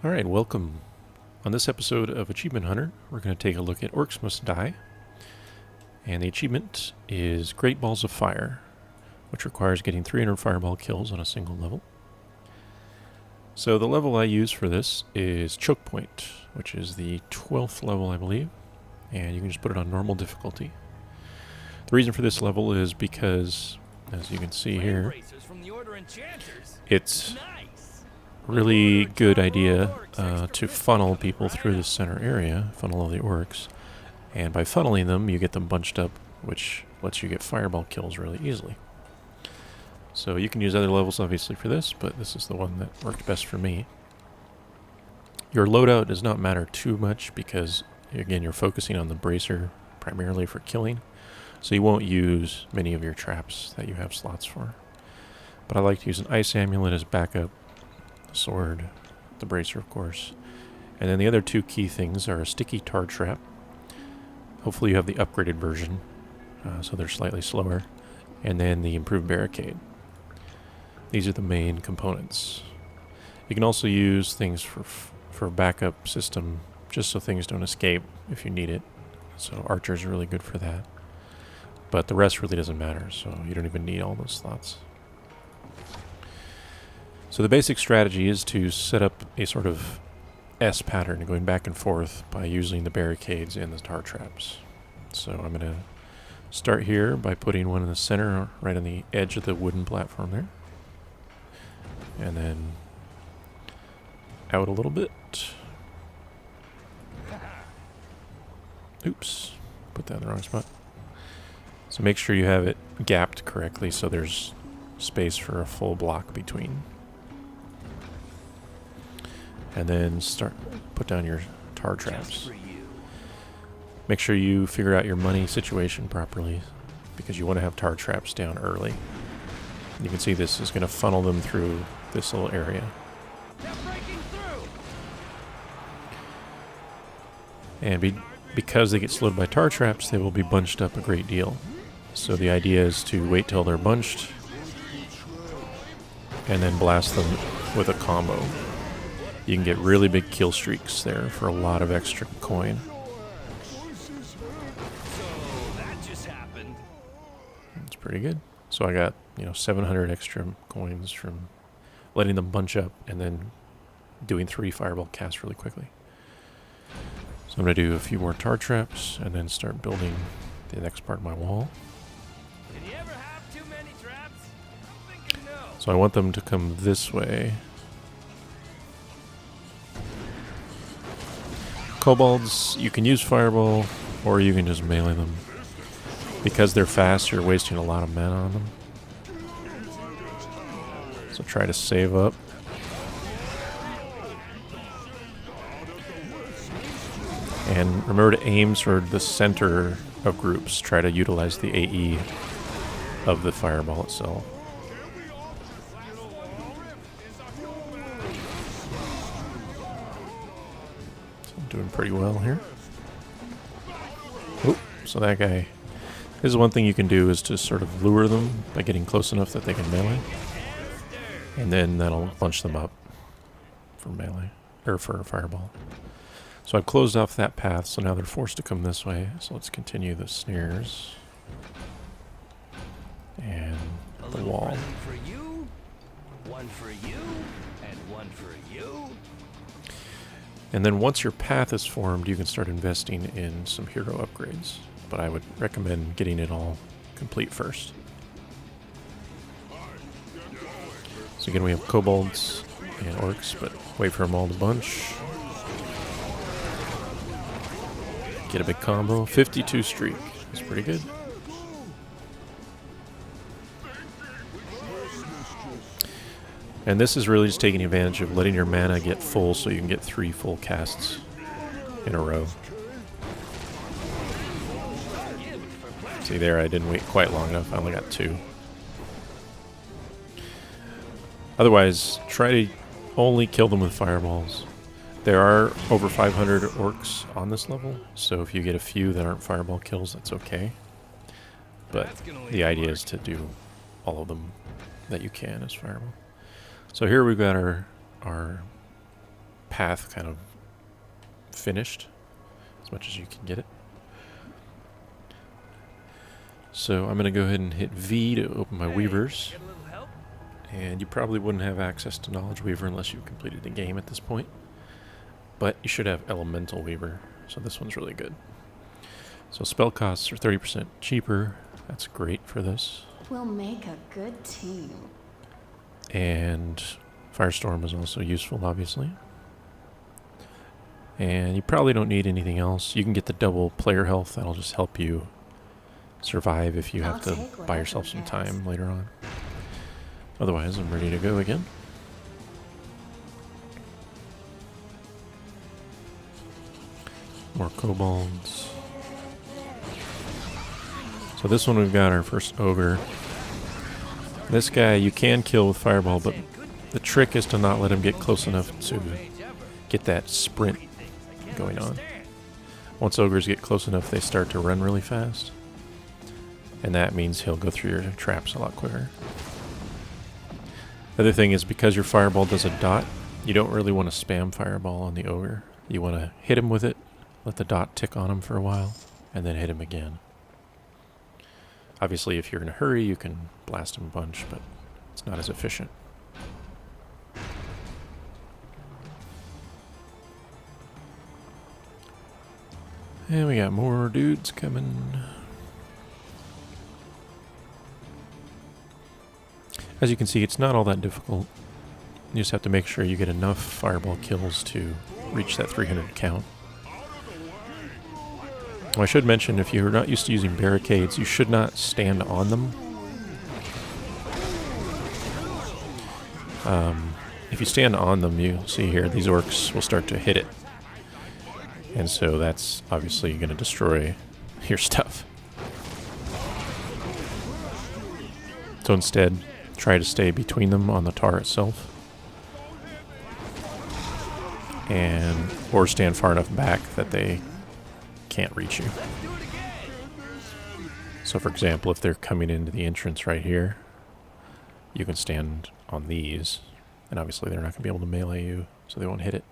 Alright, welcome. On this episode of Achievement Hunter, we're going to take a look at Orcs Must Die. And the achievement is Great Balls of Fire, which requires getting 300 fireball kills on a single level. So the level I use for this is Choke Point, which is the 12th level, I believe. And you can just put it on normal difficulty. The reason for this level is because, as you can see here, it's really good idea to funnel people through the center area, funnel all the orcs, and by funneling them you get them bunched up, which lets you get fireball kills really easily. So you can use other levels obviously for this, but this is the one that worked best for me. Your loadout does not matter too much because again you're focusing on the bracer primarily for killing, so you won't use many of your traps that you have slots for. But I like to use an ice amulet as backup, sword, the bracer of course, and then the other two key things are a sticky tar trap. Hopefully you have the upgraded version, so they're slightly slower, and then the improved barricade. These are the main components. You can also use things for backup system, just so things don't escape if you need it. So archers are really good for that, but the rest really doesn't matter, so you don't even need all those slots. So the basic strategy is to set up a sort of S pattern going back and forth by using the barricades and the tar traps. So I'm going to start here by putting one in the center right on the edge of the wooden platform there. And then out a little bit. Oops, put that in the wrong spot. So make sure you have it gapped correctly so there's space for a full block between. And then put down your tar traps. Make sure you figure out your money situation properly, because you want to have tar traps down early. You can see this is going to funnel them through this little area. And because they get slowed by tar traps, they will be bunched up a great deal. So the idea is to wait till they're bunched and then blast them with a combo. You can get really big kill streaks there for a lot of extra coin. It's pretty good. So I got, 700 extra coins from letting them bunch up and then doing 3 fireball casts really quickly. So I'm going to do a few more tar traps and then start building the next part of my wall. Did you ever have too many traps? I'm thinking no. So I want them to come this way. Kobolds, you can use fireball, or you can just melee them. Because they're fast, you're wasting a lot of mana on them. So try to save up. And remember to aim toward the center of groups. Try to utilize the AE of the fireball itself. Doing pretty well here. Oh, so that guy. This is one thing you can do, is to sort of lure them by getting close enough that they can melee. And then that'll bunch them up for melee, or for a fireball. So I've closed off that path, so now they're forced to come this way. So let's continue the snares. And the wall. For you, one for you, and one for you. And then once your path is formed, you can start investing in some hero upgrades. But I would recommend getting it all complete first. So again, we have kobolds and orcs, but wait for them all to bunch. Get a big combo. 52 streak. That's pretty good. And this is really just taking advantage of letting your mana get full so you can get 3 full casts in a row. See there, I didn't wait quite long enough. I only got 2. Otherwise, try to only kill them with fireballs. There are over 500 orcs on this level, so if you get a few that aren't fireball kills, that's okay. But the idea is to do all of them that you can as fireball. So here we've got our path kind of finished as much as you can get it. So I'm going to go ahead and hit V to open my weavers. Get a little help? And you probably wouldn't have access to Knowledge Weaver unless you've completed the game at this point. But you should have Elemental Weaver, so this one's really good. So spell costs are 30% cheaper. That's great for this. We'll make a good team. And Firestorm is also useful, obviously. And you probably don't need anything else. You can get the double player health. That'll just help you survive if you have to buy yourself some time later on. Otherwise, I'm ready to go again. More kobolds. So this one we've got our first ogre. This guy you can kill with fireball, but the trick is to not let him get close enough to get that sprint going on. Once ogres get close enough, they start to run really fast. And that means he'll go through your traps a lot quicker. The other thing is, because your fireball does a dot, you don't really want to spam fireball on the ogre. You want to hit him with it, let the dot tick on him for a while, and then hit him again. Obviously, if you're in a hurry, you can blast him a bunch, but it's not as efficient. And we got more dudes coming. As you can see, it's not all that difficult. You just have to make sure you get enough fireball kills to reach that 300 count. I should mention, if you're not used to using barricades, you should not stand on them. If you stand on them, you'll see here, these orcs will start to hit it. And so that's obviously going to destroy your stuff. So instead, try to stay between them on the tar itself. Or stand far enough back that they can't reach you. So for example, if they're coming into the entrance right here, you can stand on these, and obviously they're not going to be able to melee you, so they won't hit it.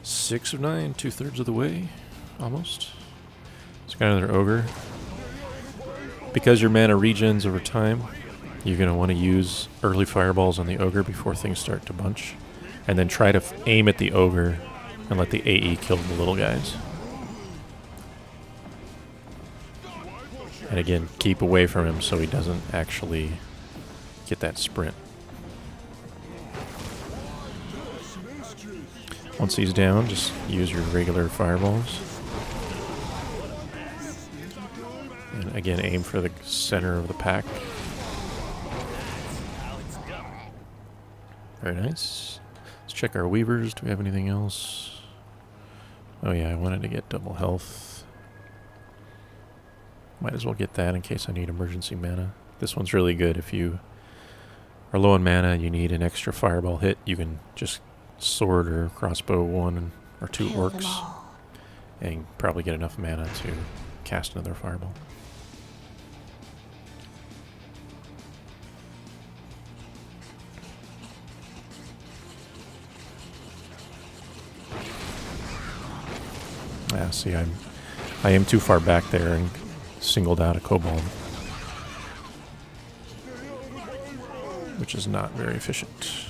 Six of 9, 2/3 of the way, almost. It's got another ogre. Because your mana regens over time, you're going to want to use early fireballs on the ogre before things start to bunch. And then try to aim at the ogre and let the AE kill the little guys. And again, keep away from him so he doesn't actually get that sprint. Once he's down, just use your regular fireballs. And again, aim for the center of the pack. Very nice. Let's check our weavers. Do we have anything else? Oh yeah, I wanted to get double health. Might as well get that in case I need emergency mana. This one's really good if you are low on mana and you need an extra fireball hit. You can just sword or crossbow one or two orcs and probably get enough mana to cast another fireball. Yeah, see, I am too far back there and singled out a kobold, which is not very efficient.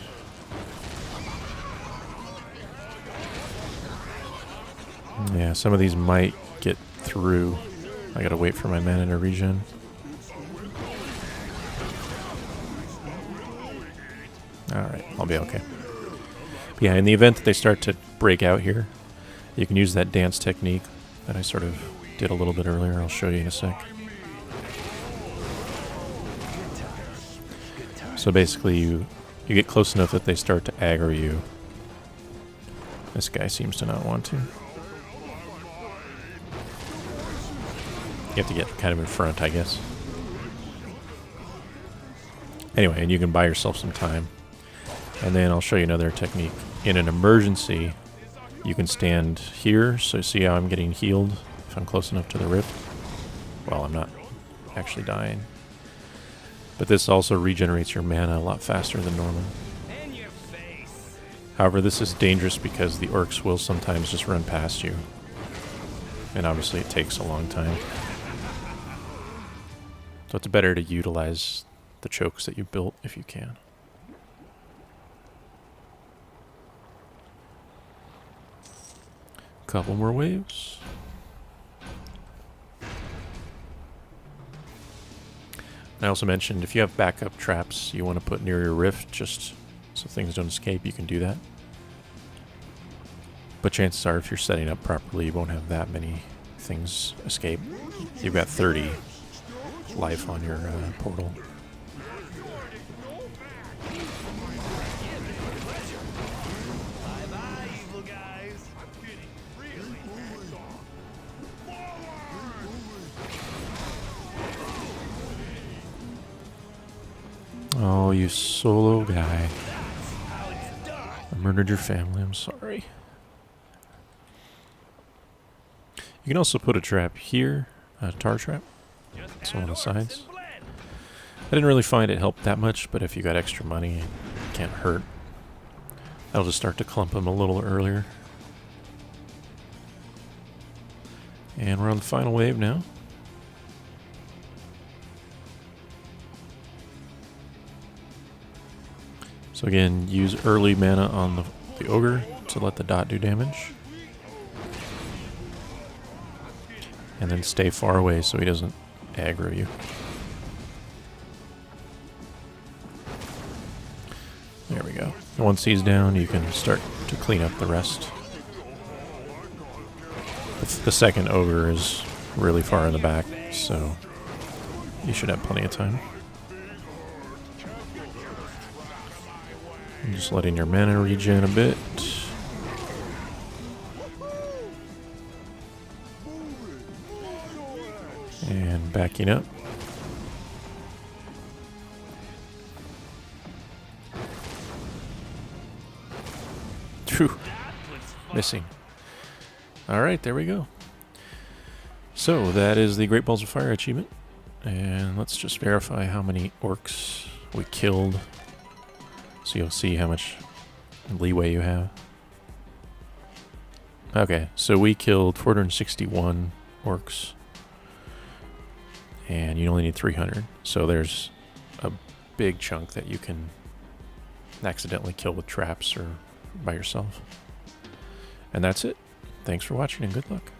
Yeah, some of these might get through. I gotta wait for my mana to regen. Alright, I'll be okay. But yeah, in the event that they start to break out here, you can use that dance technique that I sort of did a little bit earlier. I'll show you in a sec. So basically you get close enough that they start to aggro you. This guy seems to not want to. You have to get kind of in front, I guess. Anyway, and you can buy yourself some time. And then I'll show you another technique. In an emergency, you can stand here, so see how I'm getting healed if I'm close enough to the rift. Well, I'm not actually dying. But this also regenerates your mana a lot faster than normal. In your face. However, this is dangerous because the orcs will sometimes just run past you. And obviously it takes a long time. So it's better to utilize the chokes that you built if you can. Couple more waves. I also mentioned if you have backup traps you want to put near your rift just so things don't escape, you can do that. But chances are if you're setting up properly, you won't have that many things escape. You've got 30 life on your portal. Bye-bye, evil guys. Oh, you solo guy. I murdered your family, I'm sorry. You can also put a trap here, a tar trap, so on the sides. I didn't really find it helped that much, but if you got extra money, it can't hurt. That'll just start to clump them a little earlier. And we're on the final wave now. So again, use early mana on the ogre to let the dot do damage. And then stay far away so he doesn't aggro you. There we go. And once he's down, you can start to clean up the rest. The second ogre is really far in the back, so you should have plenty of time. And just letting your mana regen a bit. And backing up. Phew. Missing. Alright, there we go. So, that is the Great Balls of Fire achievement. And let's just verify how many orcs we killed. So you'll see how much leeway you have. Okay, so we killed 461 orcs. And you only need 300. So there's a big chunk that you can accidentally kill with traps or by yourself. And that's it. Thanks for watching and good luck.